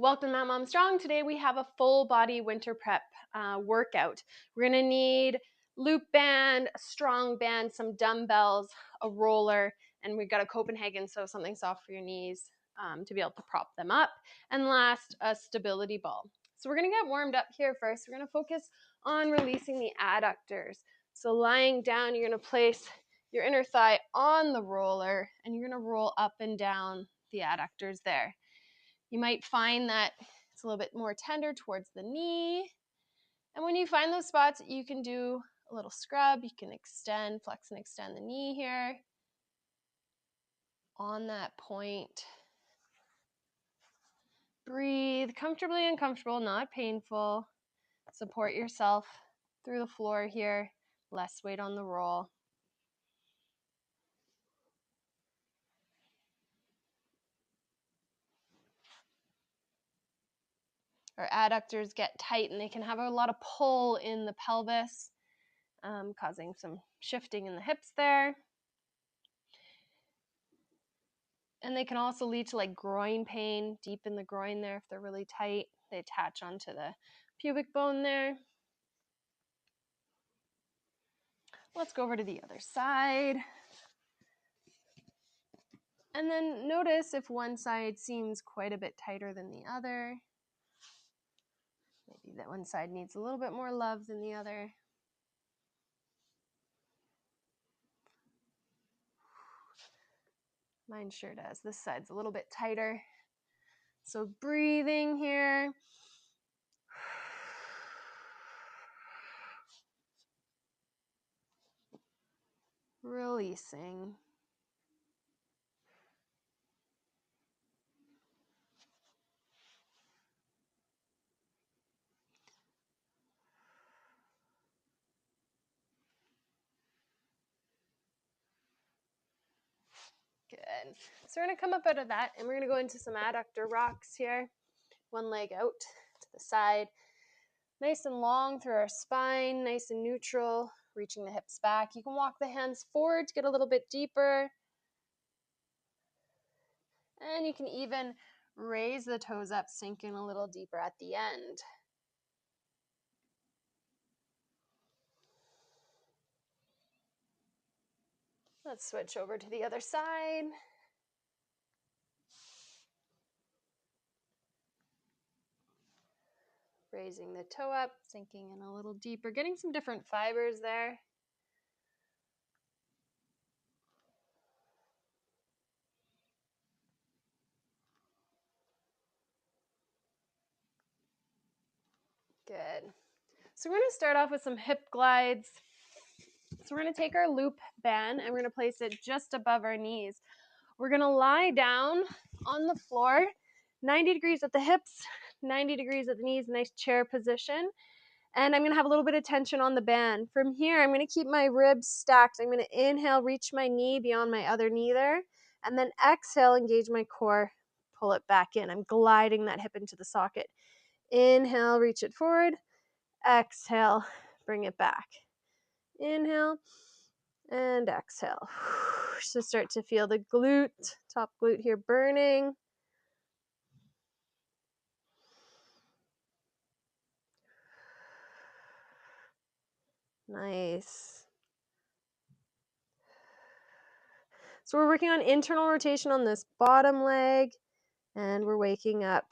Welcome to Mount Mom Strong. Today we have a full body winter prep workout. We're gonna need loop band, a strong band, some dumbbells, a roller, and we've got a Copenhagen, so something soft for your knees to be able to prop them up. And last, a stability ball. So we're gonna get warmed up here first. We're gonna focus on releasing the adductors. So lying down, you're gonna place your inner thigh on the roller and you're gonna roll up and down the adductors there. You might find that it's a little bit more tender towards the knee. And when you find those spots, you can do a little scrub. You can extend, flex and extend the knee here on that point. Breathe comfortably and comfortable, not painful. Support yourself through the floor here. Less weight on the roll. Our adductors get tight and they can have a lot of pull in the pelvis, causing some shifting in the hips there. And they can also lead to like groin pain, deep in the groin there if they're really tight. They attach onto the pubic bone there. Let's go over to the other side. And then notice if one side seems quite a bit tighter than the other. Maybe that one side needs a little bit more love than the other. Mine sure does. This side's a little bit tighter. So breathing here. Releasing. Good. So we're going to come up out of that and we're going to go into some adductor rocks here. One leg out to the side. Nice and long through our spine, nice and neutral, reaching the hips back. You can walk the hands forward to get a little bit deeper. And you can even raise the toes up, sink in a little deeper at the end. Let's switch over to the other side. Raising the toe up, sinking in a little deeper, getting some different fibers there. Good. So we're going to start off with some hip glides. So we're going to take our loop band and we're going to place it just above our knees. We're going to lie down on the floor, 90 degrees at the hips, 90 degrees at the knees, nice chair position. And I'm going to have a little bit of tension on the band. From here, I'm going to keep my ribs stacked. I'm going to inhale, reach my knee beyond my other knee there. And then exhale, engage my core, pull it back in. I'm gliding that hip into the socket. Inhale, reach it forward. Exhale, bring it back. Inhale and exhale. So start to feel the glute, top glute here burning. Nice. So we're working on internal rotation on this bottom leg, and we're waking up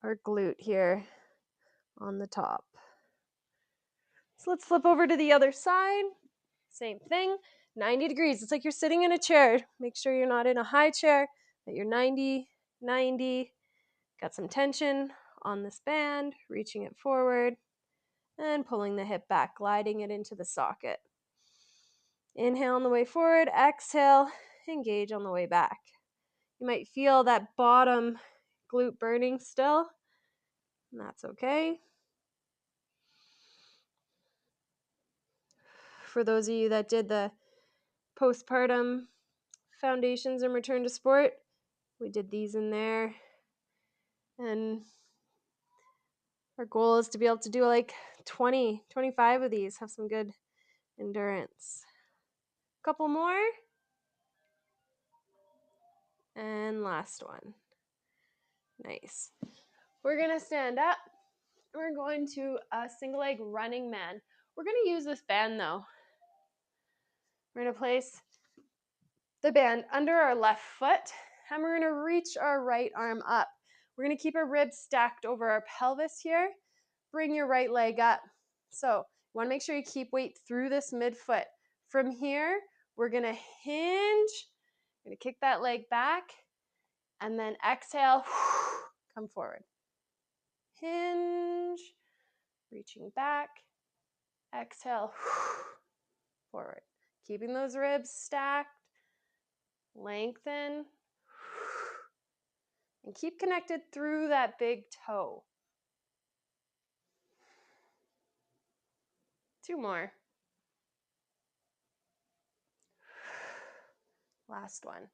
our glute here on the top. So let's flip over to the other side. Same thing, 90 degrees. It's like you're sitting in a chair. Make sure you're not in a high chair, that you're 90, 90. Got some tension on this band, reaching it forward, and pulling the hip back, gliding it into the socket. Inhale on the way forward, exhale, engage on the way back. You might feel that bottom glute burning still, and that's okay. For those of you that did the postpartum foundations and return to sport, we did these in there. And our goal is to be able to do like 20, 25 of these, have some good endurance. Couple more. And last one. Nice. We're gonna stand up. We're going to a single leg running man. We're gonna use this band though. We're gonna place the band under our left foot, and we're gonna reach our right arm up. We're gonna keep our ribs stacked over our pelvis here. Bring your right leg up. So you wanna make sure you keep weight through this midfoot. From here, we're gonna hinge. We're gonna kick that leg back, and then exhale, come forward. Hinge, reaching back, exhale, forward. Keeping those ribs stacked, lengthen, and keep connected through that big toe. 2 more. Last one.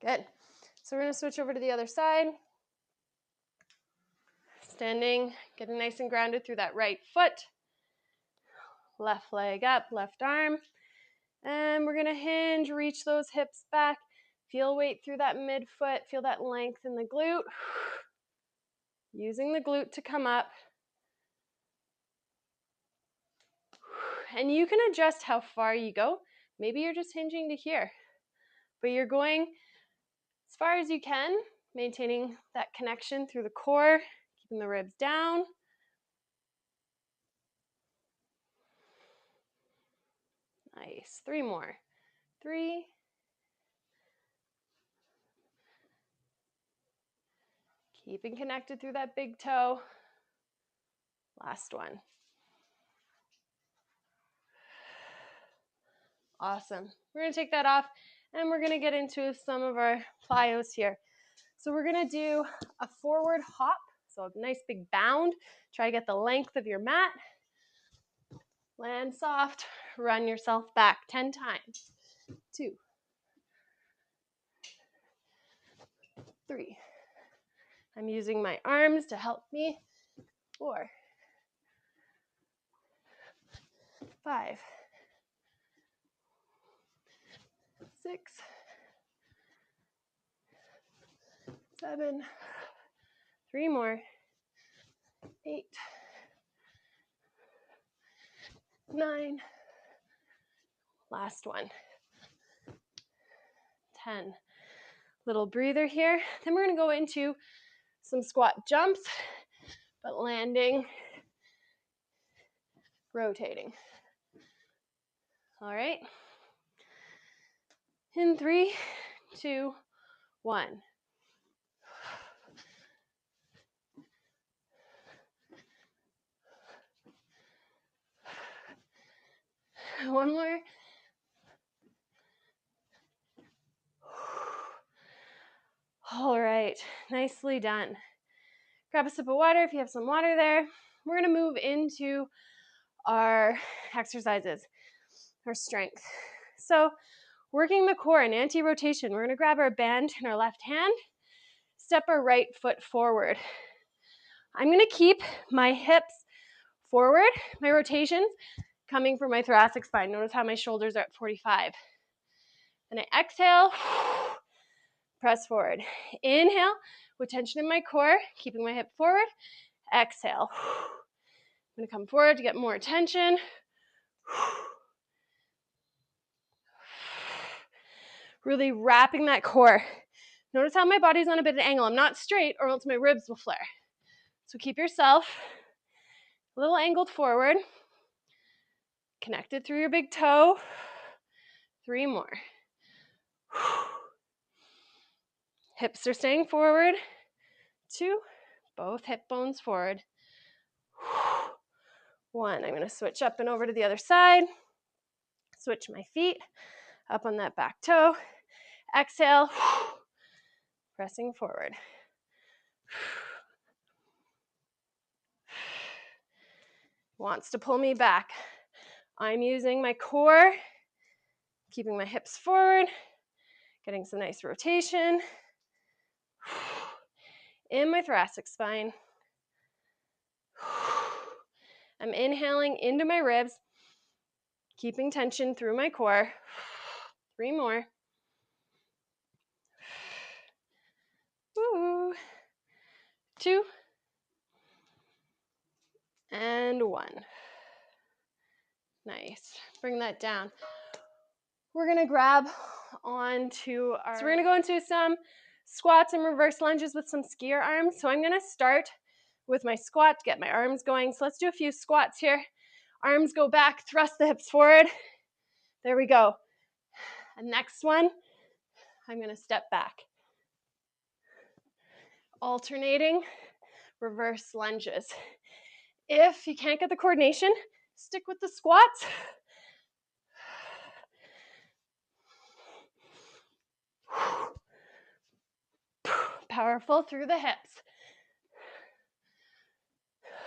Good. So we're going to switch over to the other side. Standing, getting nice and grounded through that right foot. Left leg up, left arm. And we're going to hinge, reach those hips back. Feel weight through that midfoot. Feel that length in the glute. Using the glute to come up. And you can adjust how far you go. Maybe you're just hinging to here. But you're going as far as you can, maintaining that connection through the core, keeping the ribs down. Nice. 3 more. 3. Keeping connected through that big toe. Last one. Awesome. We're going to take that off, and we're going to get into some of our plyos here. So we're going to do a forward hop, so a nice big bound. Try to get the length of your mat. Land soft, run yourself back 10 times. 2, 3. I'm using my arms to help me. 4, 5, 6, 7, 3 more, 8, 9, last one, 10. Little breather here. Then we're going to go into some squat jumps, but landing, rotating. All right. In 3, 2, 1. One more. All right, nicely done. Grab a sip of water if you have some water there. We're going to move into our exercises, our strength. So working the core in anti-rotation, we're going to grab our band in our left hand, step our right foot forward. I'm going to keep my hips forward, my rotations coming from my thoracic spine. Notice how my shoulders are at 45. And I exhale, press forward. Inhale with tension in my core, keeping my hip forward. Exhale. I'm going to come forward to get more tension. Really wrapping that core. Notice how my body's on a bit of an angle. I'm not straight or else my ribs will flare. So keep yourself a little angled forward. Connected through your big toe. 3 more. Hips are staying forward. 2. Both hip bones forward. 1. I'm going to switch up and over to the other side. Switch my feet up on that back toe. Exhale. Pressing forward. Wants to pull me back. I'm using my core, keeping my hips forward, getting some nice rotation in my thoracic spine. I'm inhaling into my ribs, keeping tension through my core. 3 more. 2, and 1. Nice. Bring that down. We're gonna grab onto our, so we're gonna go into some squats and reverse lunges with some skier arms. So I'm gonna start with my squat to get my arms going. So let's do a few squats here. Arms go back, thrust the hips forward. There we go. And next one, I'm gonna step back. Alternating reverse lunges. If you can't get the coordination, stick with the squats. Powerful through the hips.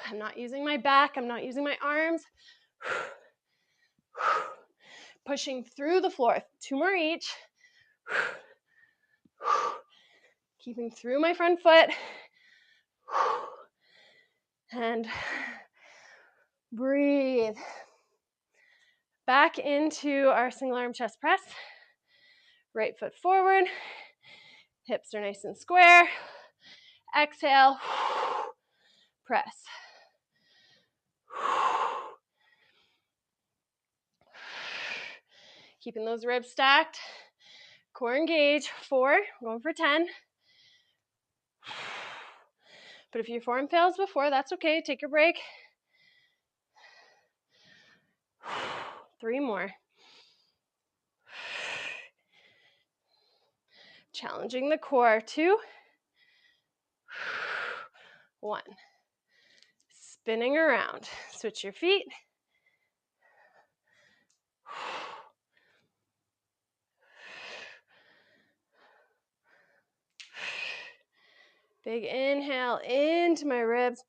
I'm not using my back, I'm not using my arms. Pushing through the floor. 2 more each. Keeping through my front foot. And breathe. Back into our single arm chest press. Right foot forward. Hips are nice and square. Exhale. Press. Keeping those ribs stacked. Core engaged. 4. Going for 10. But if your form fails before, that's okay. Take your break. 3 more. Challenging the core. 2. 1. Spinning around. Switch your feet. Big inhale into my ribs.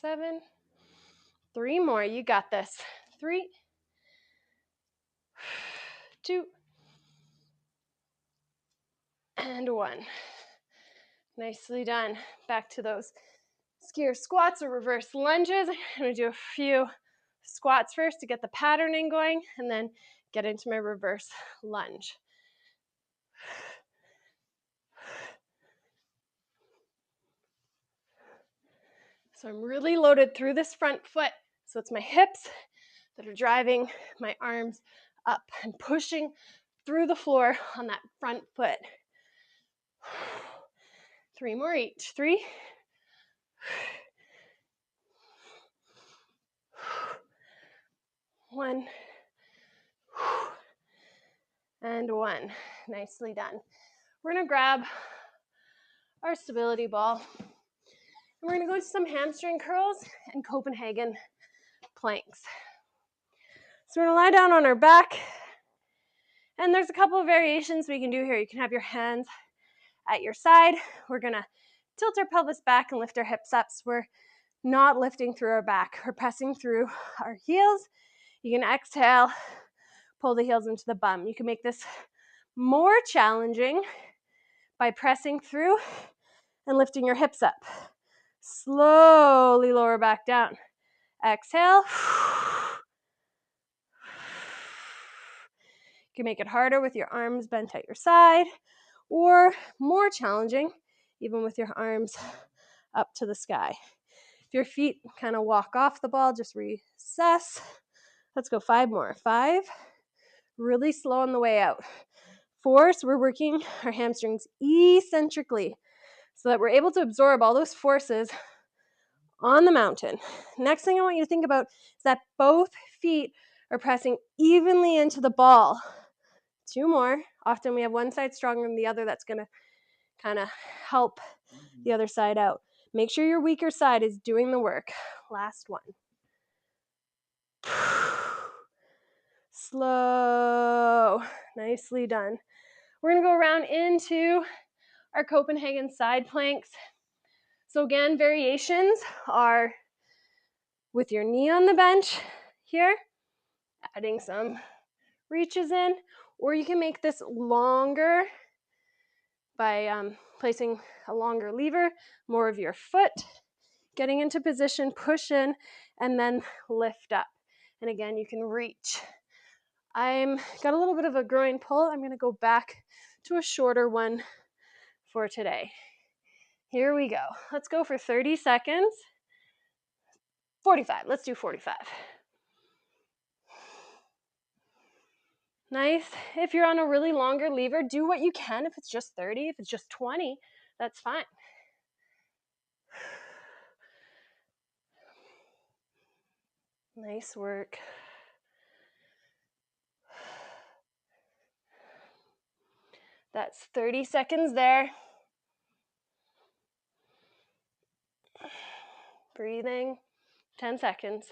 Seven. 3 more. You got this. 3. 2. And 1. Nicely done. Back to those skier squats or reverse lunges. I'm going to do a few squats first to get the patterning going, and then get into my reverse lunge. So I'm really loaded through this front foot. So it's my hips that are driving my arms up and pushing through the floor on that front foot. 3 more each. 3. 1. And 1. Nicely done. We're going to grab our stability ball. And we're going to go to some hamstring curls and Copenhagen planks. So we're going to lie down on our back. And there's a couple of variations we can do here. You can have your hands at your side. We're going to tilt our pelvis back and lift our hips up. So we're not lifting through our back. We're pressing through our heels. You can exhale, pull the heels into the bum. You can make this more challenging by pressing through and lifting your hips up. Slowly lower back down. Exhale. You can make it harder with your arms bent at your side, or more challenging, even with your arms up to the sky. If your feet kind of walk off the ball, just recess. Let's go 5 more. 5. Really slow on the way out. 4, so we're working our hamstrings eccentrically so that we're able to absorb all those forces on the mountain. Next thing I want you to think about is that both feet are pressing evenly into the ball. 2 more. Often we have one side stronger than the other. That's going to kind of help the other side out. Make sure your weaker side is doing the work. Last one. Slow. Nicely done. We're going to go around into our Copenhagen side planks. So again, variations are with your knee on the bench here, adding some reaches in, or you can make this longer by placing a longer lever, more of your foot, getting into position, push in, and then lift up. And again, you can reach. I'm got a little bit of a groin pull. I'm going to go back to a shorter one for today. Here we go. Let's go for 30 seconds. 45. Let's do 45. Nice. If you're on a really longer lever, do what you can. If it's just 30, if it's just 20, that's fine. Nice work. That's 30 seconds there. Breathing. 10 seconds.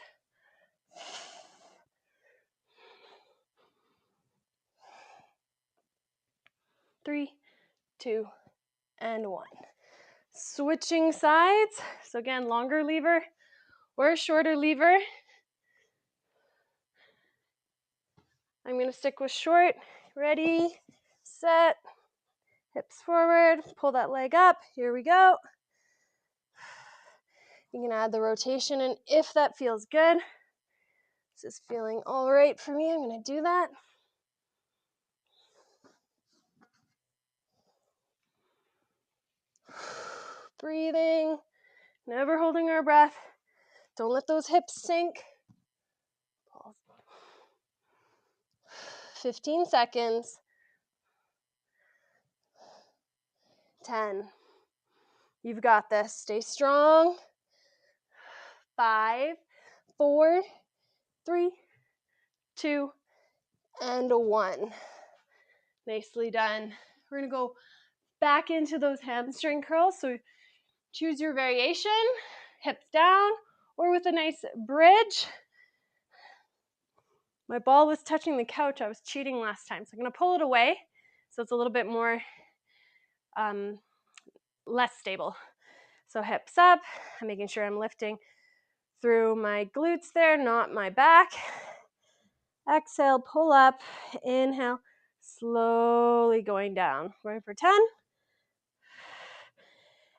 3, 2, and 1. Switching sides. So again, longer lever or a shorter lever. I'm going to stick with short. Ready, set, hips forward, pull that leg up. Here we go. You can add the rotation, and if that feels good, this is feeling all right for me, I'm going to do that. Breathing, never holding our breath. Don't let those hips sink. Pause. 15 seconds. 10. You've got this. Stay strong. 5, 4, 3, 2, and 1. Nicely done. We're going to go back into those hamstring curls. So choose your variation, hips down, or with a nice bridge. My ball was touching the couch. I was cheating last time. So I'm going to pull it away so it's a little bit more less stable. So hips up. I'm making sure I'm lifting through my glutes there, not my back. Exhale, pull up. Inhale, slowly going down. Going for 10.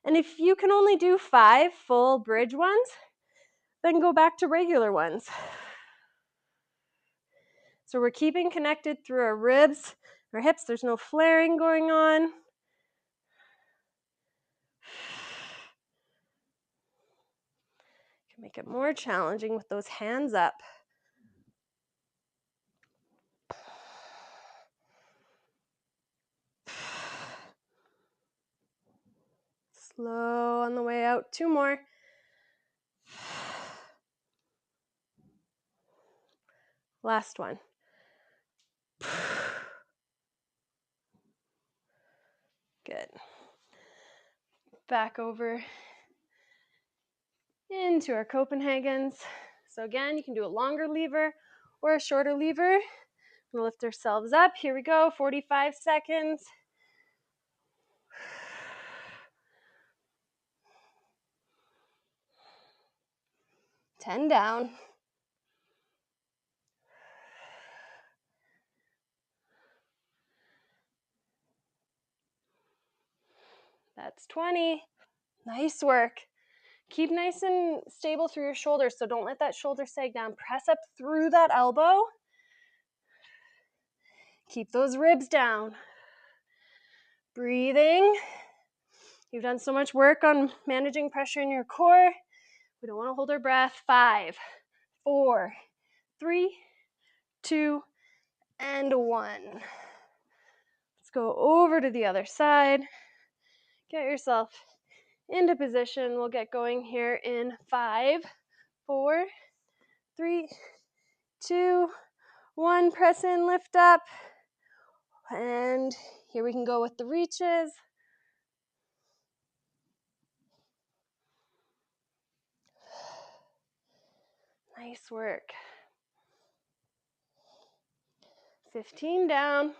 And if you can only do 5 full bridge ones, then go back to regular ones. So we're keeping connected through our ribs, our hips. There's no flaring going on. Can make it more challenging with those hands up. Slow on the way out. 2 more. Last one. Good. Back over into our Copenhagens. So again, you can do a longer lever or a shorter lever. We'll lift ourselves up. Here we go. 45 seconds. 10 down. That's 20. Nice work. Keep nice and stable through your shoulders, so don't let that shoulder sag down. Press up through that elbow. Keep those ribs down. Breathing. You've done so much work on managing pressure in your core. We don't want to hold our breath. 5, 4, 3, 2, and 1. Let's go over to the other side. Get yourself into position. We'll get going here in 5, 4, 3, 2, 1. Press in, lift up. And here we can go with the reaches. Nice work. 15 down.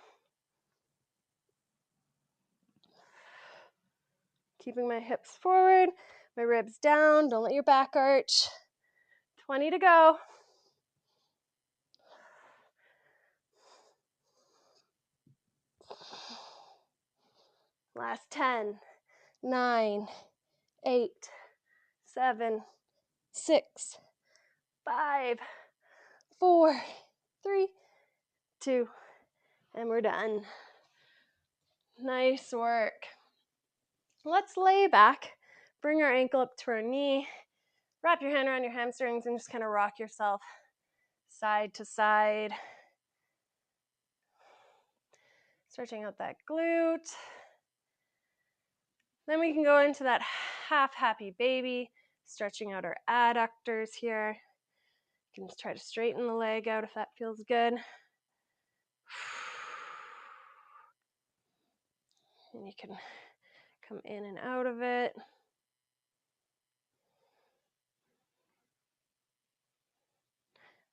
Keeping my hips forward, my ribs down. Don't let your back arch. 20 to go. Last 10, 9, 8, 7, 6, 5, 4, 3, 2, and we're done. Nice work. Let's lay back, bring our ankle up to our knee, wrap your hand around your hamstrings and just kind of rock yourself side to side. Stretching out that glute. Then we can go into that half happy baby, stretching out our adductors here. You can just try to straighten the leg out if that feels good. And you can come in and out of it.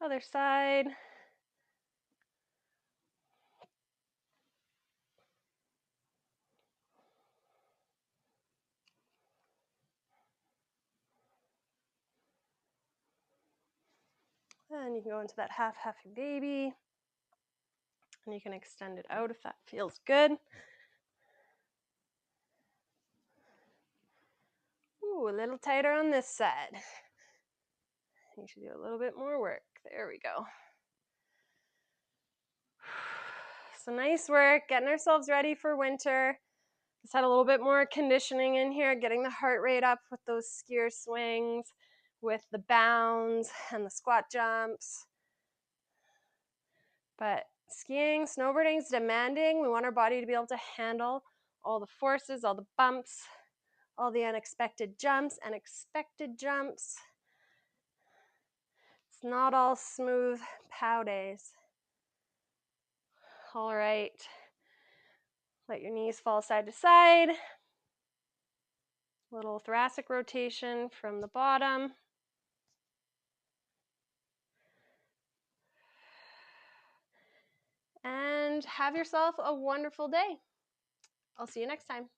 Other side. And you can go into that half happy baby. And you can extend it out if that feels good. Ooh, a little tighter on this side. You should do a little bit more work. There we go. So nice work, getting ourselves ready for winter. Just had a little bit more conditioning in here, getting the heart rate up with those skier swings, with the bounds and the squat jumps. But skiing, snowboarding is demanding. We want our body to be able to handle all the forces, all the bumps, all the unexpected jumps and expected jumps. It's not all smooth pow days. All right. Let your knees fall side to side. Little thoracic rotation from the bottom. And have yourself a wonderful day. I'll see you next time.